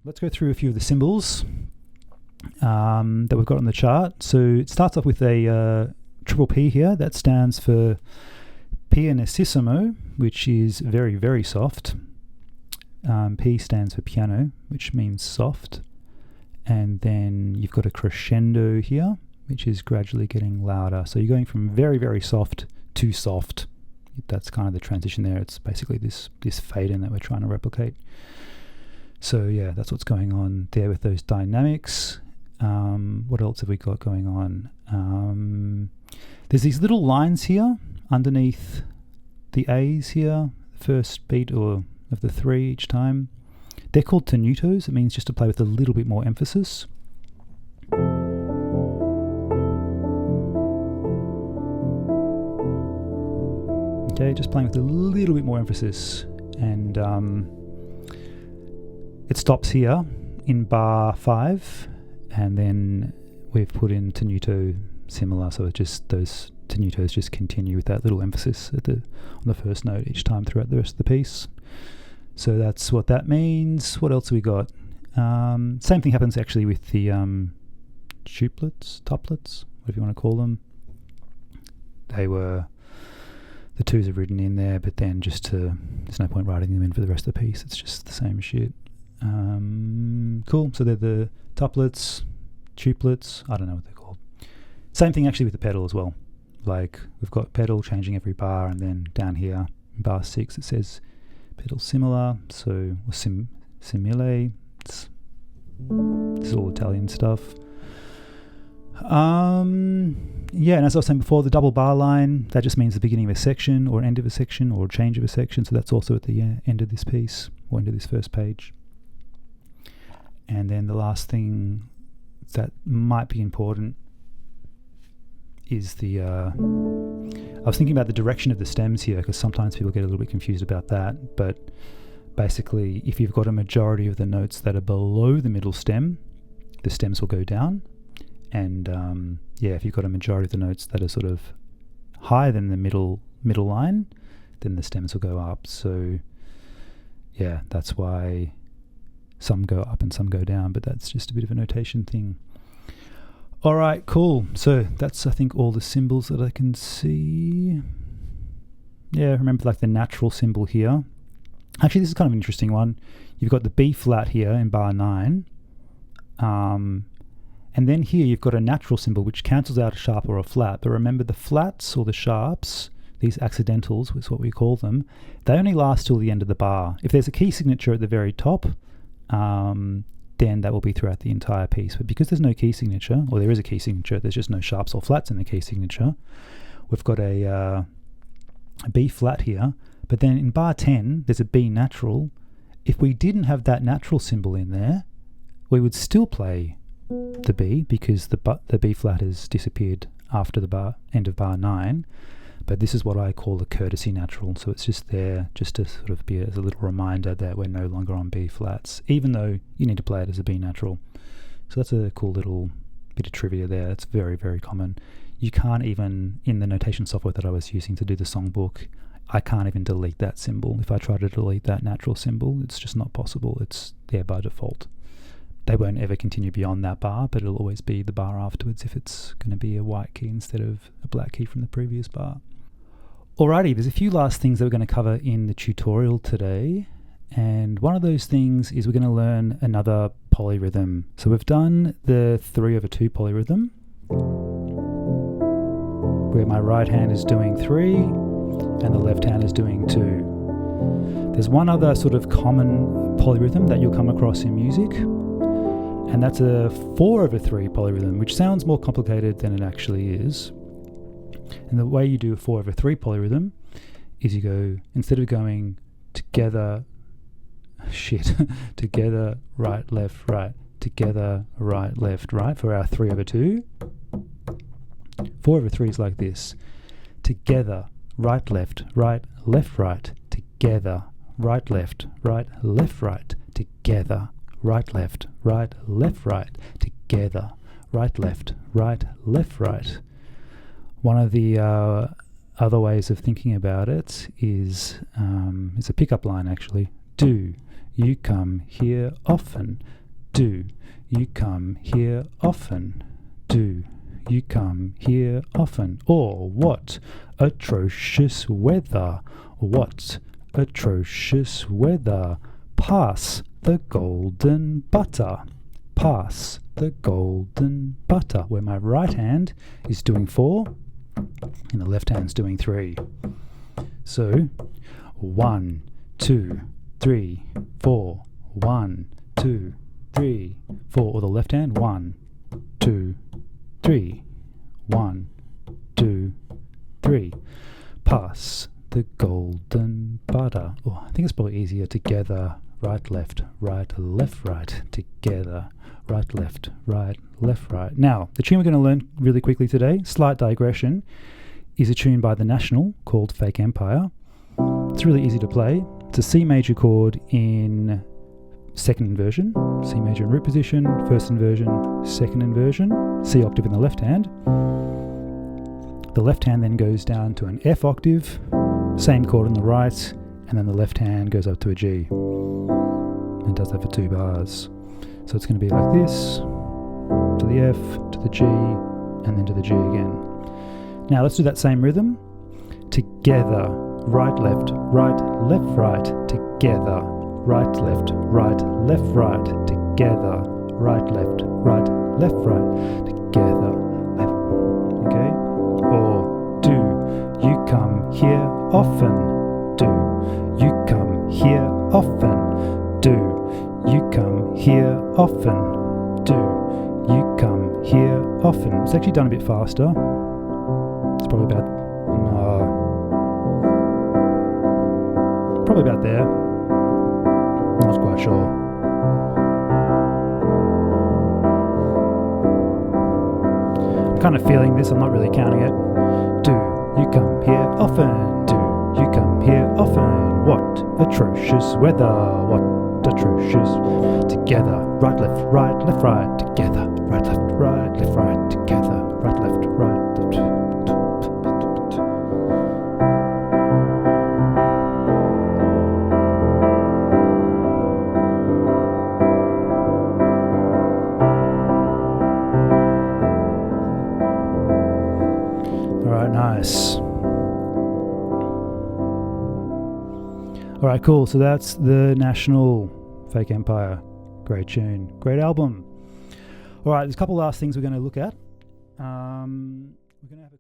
Let's go through a few of the symbols that we've got on the chart. So it starts off with a triple P here. That stands for pianissimo, which is very, very soft. P stands for piano, which means soft. And then you've got a crescendo here, which is gradually getting louder. So you're going from very, very soft to soft. That's kind of the transition there. It's basically this fade in that we're trying to replicate. So yeah, that's what's going on there with those dynamics. What else have we got going on? There's these little lines here underneath the A's here, first beat of the three each time. They're called tenutos. It means just to play with a little bit more emphasis. Okay, just playing with a little bit more emphasis. And it stops here in bar 5, and then we've put in tenuto similar, so it just those tenutos just continue with that little emphasis on the first note each time throughout the rest of the piece. So that's what that means. What else have we got? Same thing happens actually with the tuplets, whatever you want to call them. The twos are written in there, but then there's no point writing them in for the rest of the piece. It's just the same shit. Cool. So they're the tuplets, tuplets. I don't know what they're called. Same thing actually with the pedal as well. Like we've got pedal changing every bar, and then down here in bar 6 it says pedal similar. So simile. This is all Italian stuff. Yeah, and as I was saying before, the double bar line, that just means the beginning of a section or end of a section or change of a section. So that's also at the end of this piece or end of this first page. And then the last thing that might be important is I was thinking about the direction of the stems here, because sometimes people get a little bit confused about that. But basically, if you've got a majority of the notes that are below the middle stem, the stems will go down. And if you've got a majority of the notes that are sort of higher than the middle line, then the stems will go up. So yeah, that's why some go up and some go down, but that's just a bit of a notation thing. All right, cool. So that's, I think, all the symbols that I can see. Yeah, remember like the natural symbol here. Actually, this is kind of an interesting one. You've got the B flat here in bar 9. And then here you've got a natural symbol which cancels out a sharp or a flat. But remember, the flats or the sharps, these accidentals is what we call them, they only last till the end of the bar. If there's a key signature at the very top, then that will be throughout the entire piece. But because there's no key signature, or there is a key signature, there's just no sharps or flats in the key signature, we've got a B flat here. But then in bar 10, there's a B natural. If we didn't have that natural symbol in there, we would still play the B, because the B flat has disappeared after the end of bar 9. But this is what I call a courtesy natural, so it's just there just to sort of be as a little reminder that we're no longer on B flats, even though you need to play it as a B natural. So that's a cool little bit of trivia there. That's very, very common. You can't even, in the notation software that I was using to do the songbook, I can't even delete that symbol. If I try to delete that natural symbol, it's just not possible. It's there by default. They won't ever continue beyond that bar, but it'll always be the bar afterwards if it's going to be a white key instead of a black key from the previous bar. Alrighty, there's a few last things that we're going to cover in the tutorial today. And one of those things is we're going to learn another polyrhythm. So we've done the 3/2 polyrhythm, where my right hand is doing 3 and the left hand is doing 2. There's one other sort of common polyrhythm that you'll come across in music, and that's a 4/3 polyrhythm, which sounds more complicated than it actually is. And the way you do a 4/3 polyrhythm is you go, instead of going together, together, right, left, right, together, right, left, right, for our 3/2, 4/3 is like this. Together, right, left, right, together, right, left, right, together, right, left, right, together, right, left, right. One of the other ways of thinking about it is a pickup line, actually. Do you come here often. Do you come here often? Do you come here often? Or what atrocious weather? What atrocious weather? Pass the golden butter. Pass the golden butter. Where my right hand is doing 4 and the left hand's doing 3. So 1, 2, 3, 4. 1, 2, 3, 4. Or the left hand. 1, 2, 3. 1, 2, 3. Pass the golden butter. Oh, I think it's probably easier together. Right, left, right, together. Right, left, right. Now, the tune we're going to learn really quickly today, slight digression, is a tune by The National called Fake Empire. It's really easy to play. It's a C major chord in second inversion, C major in root position, first inversion, second inversion, C octave in the left hand. The left hand then goes down to an F octave, same chord on the right, and then the left hand goes up to a G. And does that for 2 bars. So it's going to be like this, to the F, to the G, and then to the G again. Now let's do that same rhythm. Together, right, left, right, together. Right, left, right, together. Right, left, right, together. Okay? Or do you come here often? Do you come here often? Do you come here often? Do you come here often? It's actually done a bit faster. It's probably about there. Not quite sure. I'm kind of feeling this, I'm not really counting it. Do you come here often? Do you come here often? What atrocious weather? What atrocious? Together, right, left, together. Right, left, together. Right, left, right. Alright, nice. Alright, cool. So that's The National, Fake Empire. Great tune. Great album. Alright, there's a couple last things we're going to look at. We're going to have a